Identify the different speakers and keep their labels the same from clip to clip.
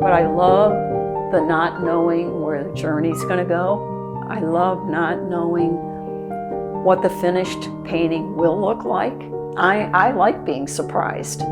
Speaker 1: But I love the not knowing where the journey's going to go. I love not knowing what the finished painting will look like. I like being surprised.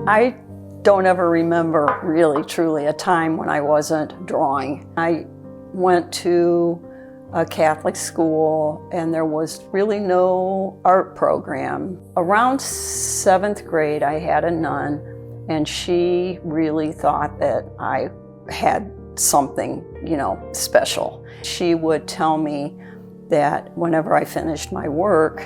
Speaker 1: I don't ever remember really truly a time when I wasn't drawing. I went to a Catholic school and there was really no art program. Around 7th grade I had a nun and she really thought that I had something, special. She would tell me that whenever I finished my work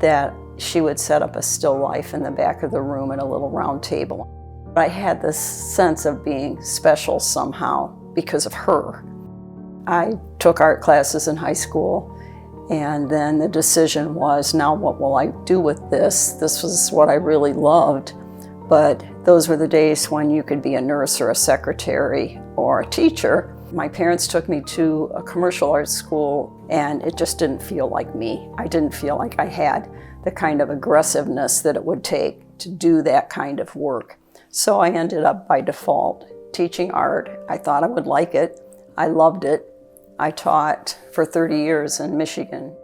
Speaker 1: that she would set up a still life in the back of the room at a little round table. I had this sense of being special somehow because of her. I took art classes in high school, and then the decision was, now what will I do with this? This was what I really loved, but those were the days when you could be a nurse or a secretary or a teacher. My parents took me to a commercial art school, and it just didn't feel like me. I didn't feel like I had the kind of aggressiveness that it would take to do that kind of work. So I ended up by default teaching art. I thought I would like it. I loved it. I taught for 30 years in Michigan.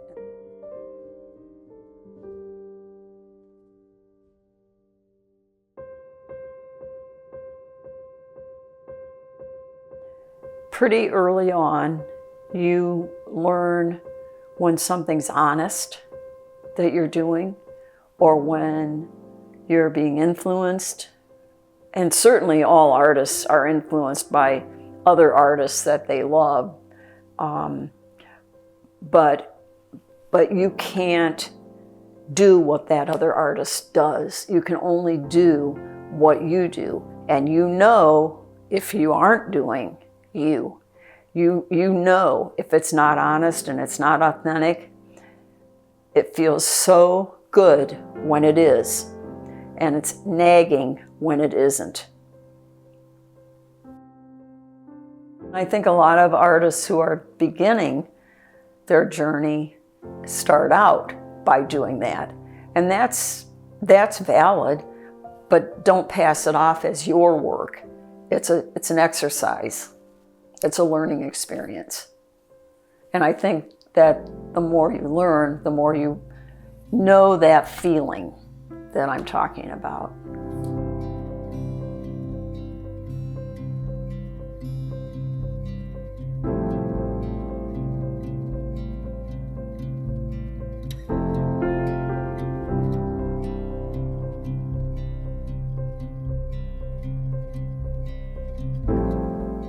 Speaker 1: Pretty early on, you learn when something's honest that you're doing, or when you're being influenced. And certainly all artists are influenced by other artists that they love. But you can't do what that other artist does. You can only do what you do. And if you aren't doing you know if it's not honest and it's not authentic. It feels so good when it is, and it's nagging when it isn't. I think a lot of artists who are beginning their journey start out by doing that. And that's valid, but don't pass it off as your work. It's an exercise. It's a learning experience. And I think that the more you learn, the more you know that feeling that I'm talking about.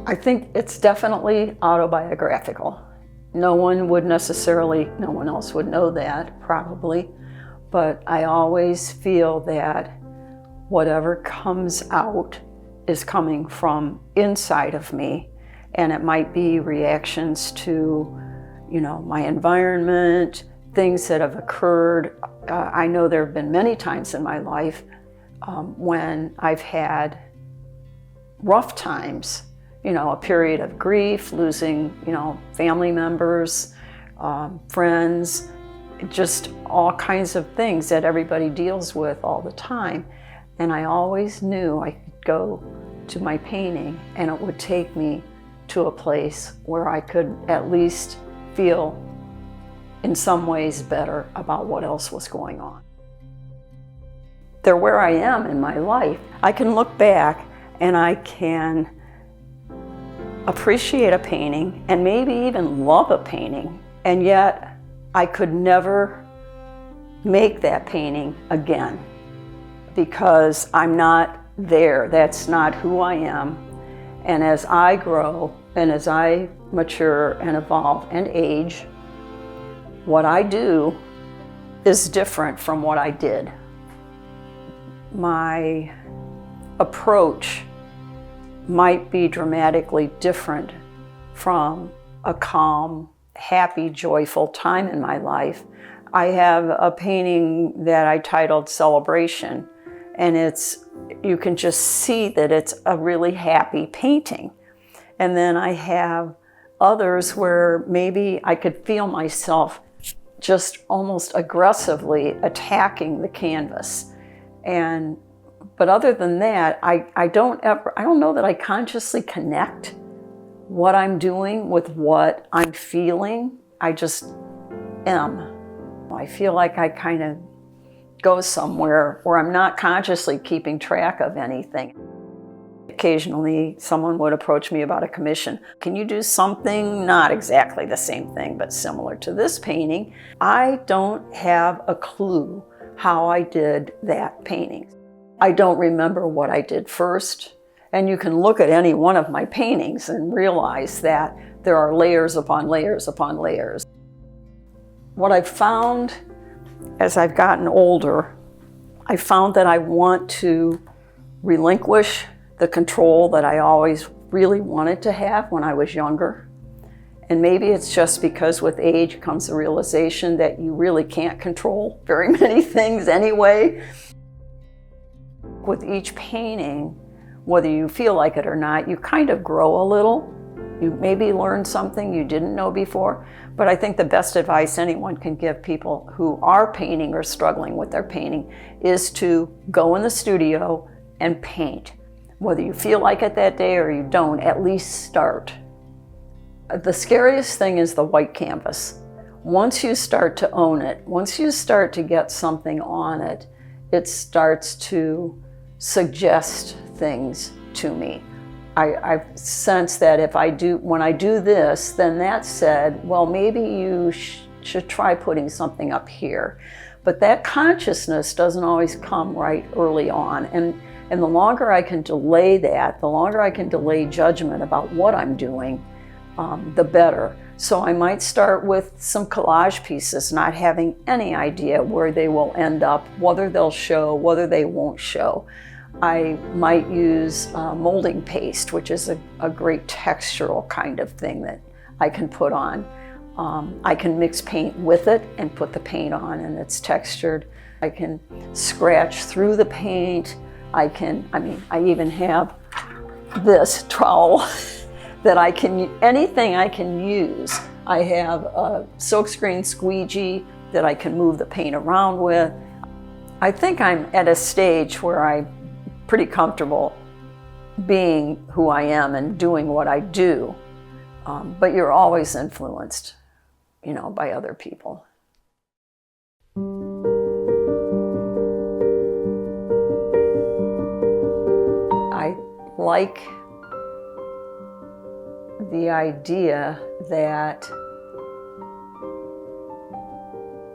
Speaker 1: I think it's definitely autobiographical. No one else would know that, probably, but I always feel that whatever comes out is coming from inside of me, and it might be reactions to, my environment, things that have occurred. I know there have been many times in my life when I've had rough times, a period of grief, losing, family members, friends, just all kinds of things that everybody deals with all the time. And I always knew I could go to my painting and it would take me to a place where I could at least feel in some ways better about what else was going on. They're where I am in my life. I can look back and I can appreciate a painting and maybe even love a painting, and yet I could never make that painting again because I'm not there. That's not who I am. And as I grow and as I mature and evolve and age, what I do is different from what I did. My approach might be dramatically different from a calm, happy, joyful time in my life. I have a painting that I titled Celebration, and you can just see that it's a really happy painting. And then I have others where maybe I could feel myself just almost aggressively attacking the canvas. But other than that, I don't know that I consciously connect what I'm doing with what I'm feeling. I just am. I feel like I kind of go somewhere where I'm not consciously keeping track of anything. Occasionally, someone would approach me about a commission. Can you do something, not exactly the same thing, but similar to this painting? I don't have a clue how I did that painting. I don't remember what I did first. And you can look at any one of my paintings and realize that there are layers upon layers upon layers. What I've found as I've gotten older, I found that I want to relinquish the control that I always really wanted to have when I was younger. And maybe it's just because with age comes the realization that you really can't control very many things anyway. With each painting, whether you feel like it or not, you kind of grow a little. You maybe learn something you didn't know before. But I think the best advice anyone can give people who are painting or struggling with their painting is to go in the studio and paint. Whether you feel like it that day or you don't, at least start. The scariest thing is the white canvas. Once you start to own it, once you start to get something on it, it starts to suggest things to me. I've sensed that when I do this, then that said, well, maybe you should try putting something up here. But that consciousness doesn't always come right early on. And the longer I can delay that, the longer I can delay judgment about what I'm doing, the better. So I might start with some collage pieces, not having any idea where they will end up, whether they'll show, whether they won't show. I might use molding paste, which is a great textural kind of thing that I can put on. I can mix paint with it and put the paint on, and it's textured. I can scratch through the paint. I even have this trowel that anything I can use. I have a silkscreen squeegee that I can move the paint around with. I think I'm at a stage where I'm pretty comfortable being who I am and doing what I do, but you're always influenced, by other people. I like the idea that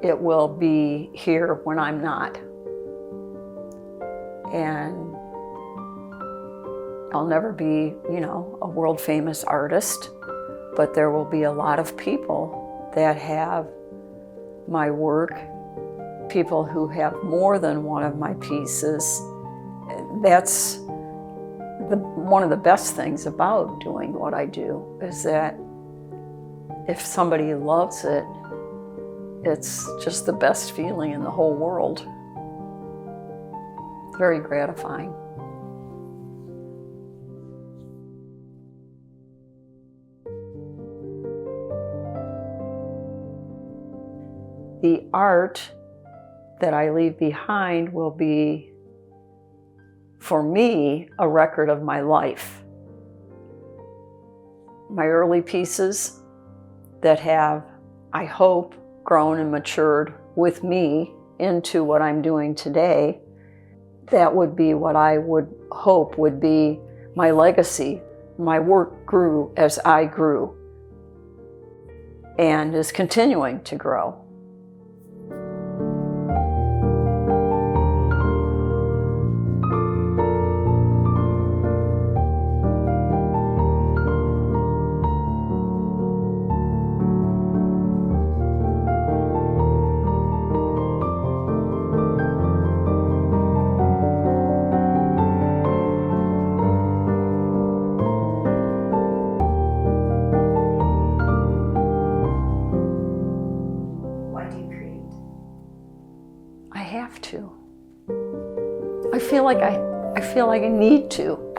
Speaker 1: it will be here when I'm not. And I'll never be, a world famous artist, but there will be a lot of people that have my work, people who have more than one of my pieces. That's one of the best things about doing what I do, is that if somebody loves it, it's just the best feeling in the whole world. Very gratifying. The art that I leave behind will be, for me, a record of my life. My early pieces that have, I hope, grown and matured with me into what I'm doing today, that would be what I would hope would be my legacy. My work grew as I grew and is continuing to grow. feel like I need to.